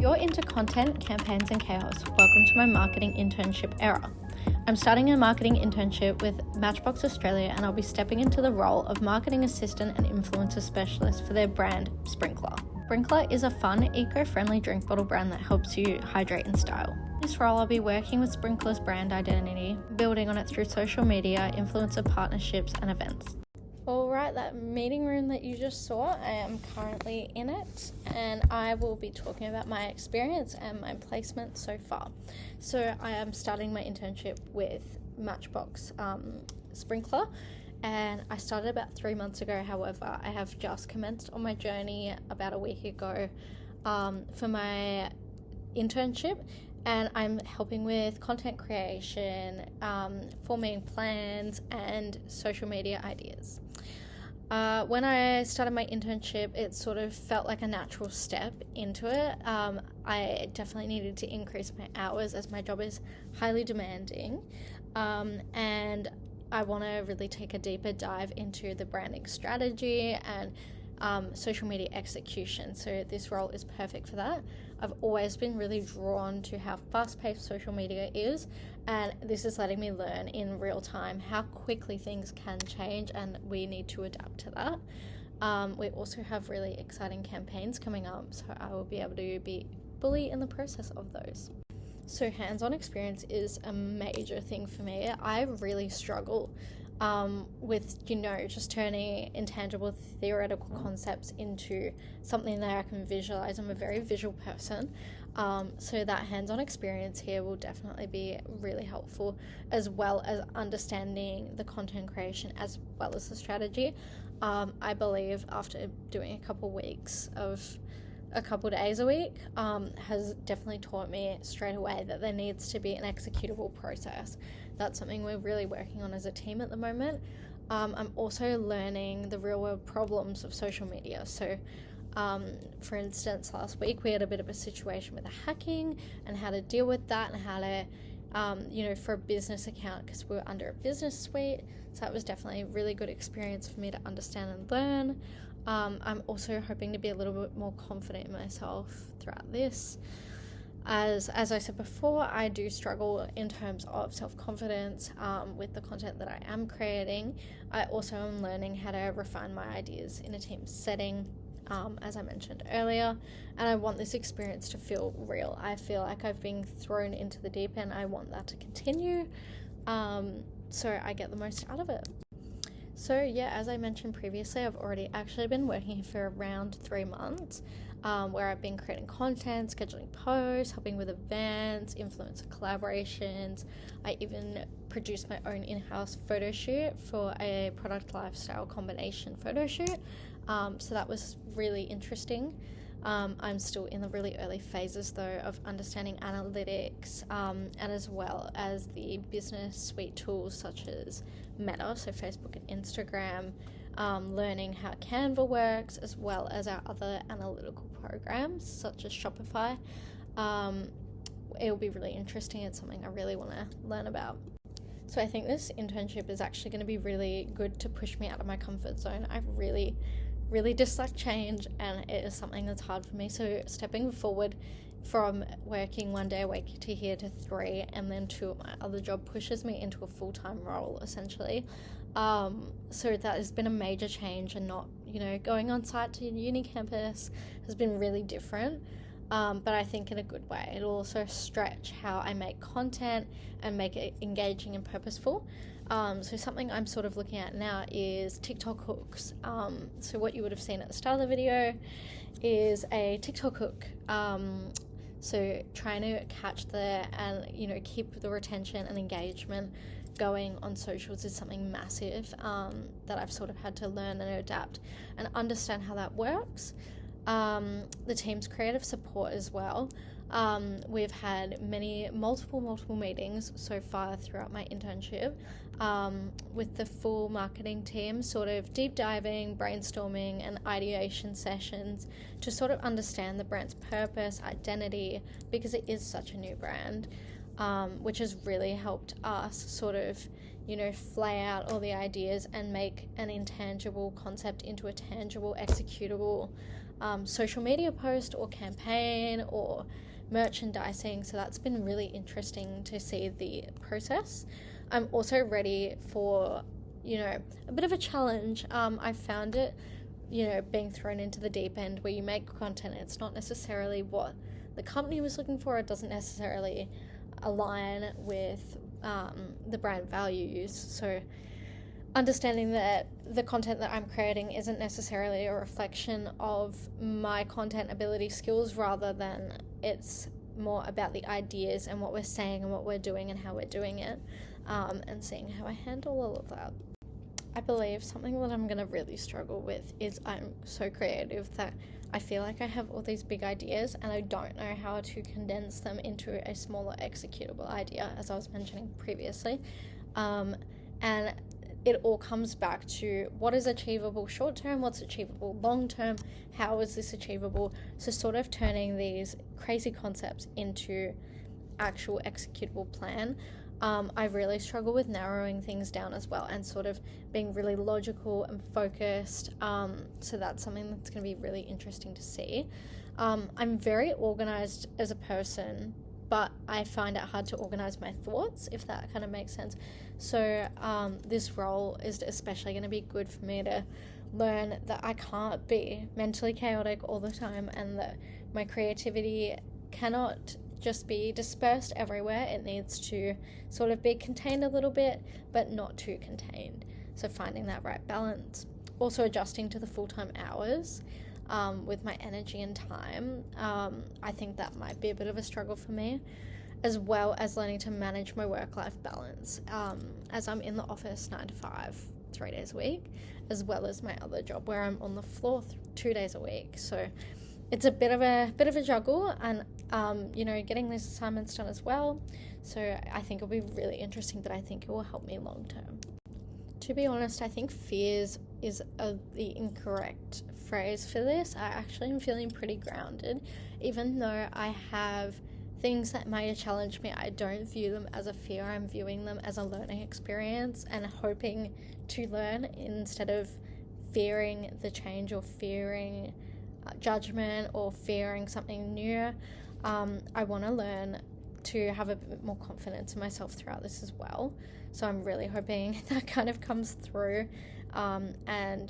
You're into content, campaigns, and chaos. Welcome to my marketing internship era. I'm starting a marketing internship with Matchbox Australia, and I'll be stepping into the role of marketing assistant and influencer specialist for their brand, Sprinkler. Sprinkler is a fun, eco-friendly drink bottle brand that helps you hydrate in style. In this role, I'll be working with Sprinkler's brand identity, building on it through social media, influencer partnerships, and events. Alright, that meeting room that you just saw, I am currently in it, and I will be talking about my experience and my placement so far. So I am starting my internship with Matchbox Sprinkler, and I started about 3 months ago. However, I have just commenced on my journey about a week ago for my internship, and I'm helping with content creation, forming plans, and social media ideas. When I started my internship, it sort of felt like a natural step into it. I definitely needed to increase my hours as my job is highly demanding, and I want to really take a deeper dive into the branding strategy and social media execution. So this role is perfect for that. I've always been really drawn to how fast-paced social media is, and this is letting me learn in real time how quickly things can change, and we need to adapt to that. We also have really exciting campaigns coming up, so I will be able to be fully in the process of those. So hands-on experience is a major thing for me. I really struggle with, just turning intangible theoretical concepts into something that I can visualize. I'm a very visual person, so that hands-on experience here will definitely be really helpful, as well as understanding the content creation as well as the strategy. I believe after doing a couple days a week has definitely taught me straight away that there needs to be an executable process. That's something we're really working on as a team at the moment. I'm also learning the real world problems of social media. So for instance, last week we had a bit of a situation with the hacking and how to deal with that, and how to for a business account, because we were under a business suite. So that was definitely a really good experience for me to understand and learn. I'm also hoping to be a little bit more confident in myself throughout this. As I said before, I do struggle in terms of self-confidence with the content that I am creating. I also am learning how to refine my ideas in a team setting, as I mentioned earlier, and I want this experience to feel real. I feel like I've been thrown into the deep end. I want that to continue, so I get the most out of it. So yeah, as I mentioned previously, I've already actually been working here for around 3 months, where I've been creating content, scheduling posts, helping with events, influencer collaborations. I even produced my own in-house photo shoot for a product lifestyle combination photo shoot. So that was really interesting. I'm still in the really early phases though of understanding analytics, and as well as the business suite tools such as Meta, so Facebook and Instagram, learning how Canva works, as well as our other analytical programs such as Shopify. It will be really interesting. It's something I really want to learn about. So I think this internship is actually going to be really good to push me out of my comfort zone. I really dislike change, and it is something that's hard for me. So stepping forward from working 1 day a week to here to 3, and then 2 at my other job, pushes me into a full-time role essentially. So that has been a major change, and not going on site to uni campus has been really different, but I think in a good way. It'll also stretch how I make content and make it engaging and purposeful. So something I'm sort of looking at now is TikTok hooks. So what you would have seen at the start of the video is a TikTok hook. So trying to catch and keep the retention and engagement going on socials is something massive that I've sort of had to learn and adapt and understand how that works. The team's creative support as well. We've had multiple meetings so far throughout my internship, with the full marketing team, sort of deep diving, brainstorming and ideation sessions to sort of understand the brand's purpose, identity, because it is such a new brand, which has really helped us sort of flay out all the ideas and make an intangible concept into a tangible, executable social media post or campaign or merchandising. So that's been really interesting to see the process. I'm also ready for, a bit of a challenge. I found it, being thrown into the deep end where you make content. It's not necessarily what the company was looking for. It doesn't necessarily align with the brand values. So understanding that the content that I'm creating isn't necessarily a reflection of my content ability skills, rather than it's more about the ideas and what we're saying and what we're doing and how we're doing it, and seeing how I handle all of that. I believe something that I'm going to really struggle with is I'm so creative that I feel like I have all these big ideas and I don't know how to condense them into a smaller executable idea, as I was mentioning previously. And it all comes back to what is achievable short term, what's achievable long term, how is this achievable? So sort of turning these crazy concepts into actual executable plan. I really struggle with narrowing things down as well and sort of being really logical and focused. So that's something that's going to be really interesting to see. I'm very organized as a person, but I find it hard to organize my thoughts, if that kind of makes sense. So this role is especially going to be good for me to learn that I can't be mentally chaotic all the time, and that my creativity cannot just be dispersed everywhere. It needs to sort of be contained a little bit, but not too contained. So finding that right balance. Also adjusting to the full-time hours with my energy and time. I think that might be a bit of a struggle for me, as well as learning to manage my work-life balance, as I'm in the office 9 to 5, 3 days a week, as well as my other job where I'm on the floor 2 days a week. So it's a bit of a juggle, and getting these assignments done as well. So I think it'll be really interesting, but I think it will help me long term. To be honest, I think fears is the incorrect phrase for this. I actually am feeling pretty grounded. Even though I have things that might challenge me, I don't view them as a fear. I'm viewing them as a learning experience and hoping to learn, instead of fearing the change or fearing judgment or fearing something new. I want to learn to have a bit more confidence in myself throughout this as well. So I'm really hoping that kind of comes through. And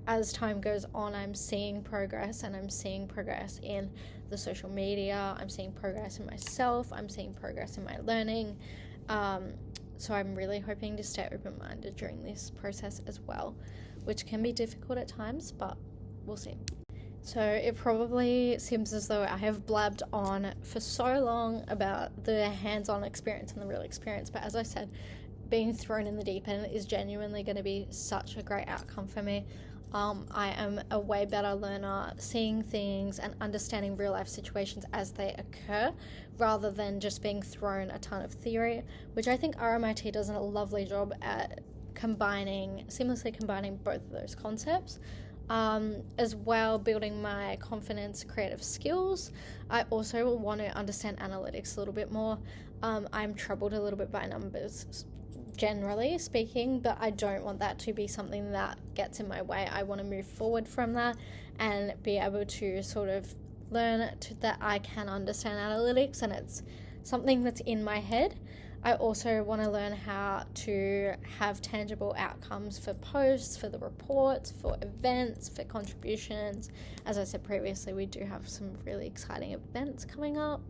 as time goes on, I'm seeing progress, and I'm seeing progress in the social media. I'm seeing progress in myself. I'm seeing progress in my learning. So I'm really hoping to stay open-minded during this process as well, which can be difficult at times, but we'll see. So it probably seems as though I have blabbed on for so long about the hands-on experience and the real experience, but as I said, being thrown in the deep end is genuinely going to be such a great outcome for me. I am a way better learner, seeing things and understanding real-life situations as they occur, rather than just being thrown a ton of theory, which I think RMIT does a lovely job at seamlessly combining both of those concepts. As well, building my confidence, creative skills. I also want to understand analytics a little bit more. I'm troubled a little bit by numbers, generally speaking, but I don't want that to be something that gets in my way. I want to move forward from that and be able to sort of learn that I can understand analytics, and it's something that's in my head. I also want to learn how to have tangible outcomes for posts, for the reports, for events, for contributions. As I said previously, we do have some really exciting events coming up.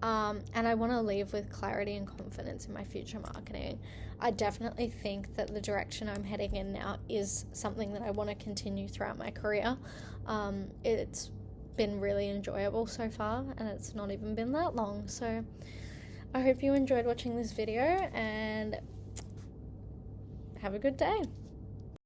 And I want to leave with clarity and confidence in my future marketing. I definitely think that the direction I'm heading in now is something that I want to continue throughout my career. It's been really enjoyable so far, and it's not even been that long. So I hope you enjoyed watching this video, and have a good day.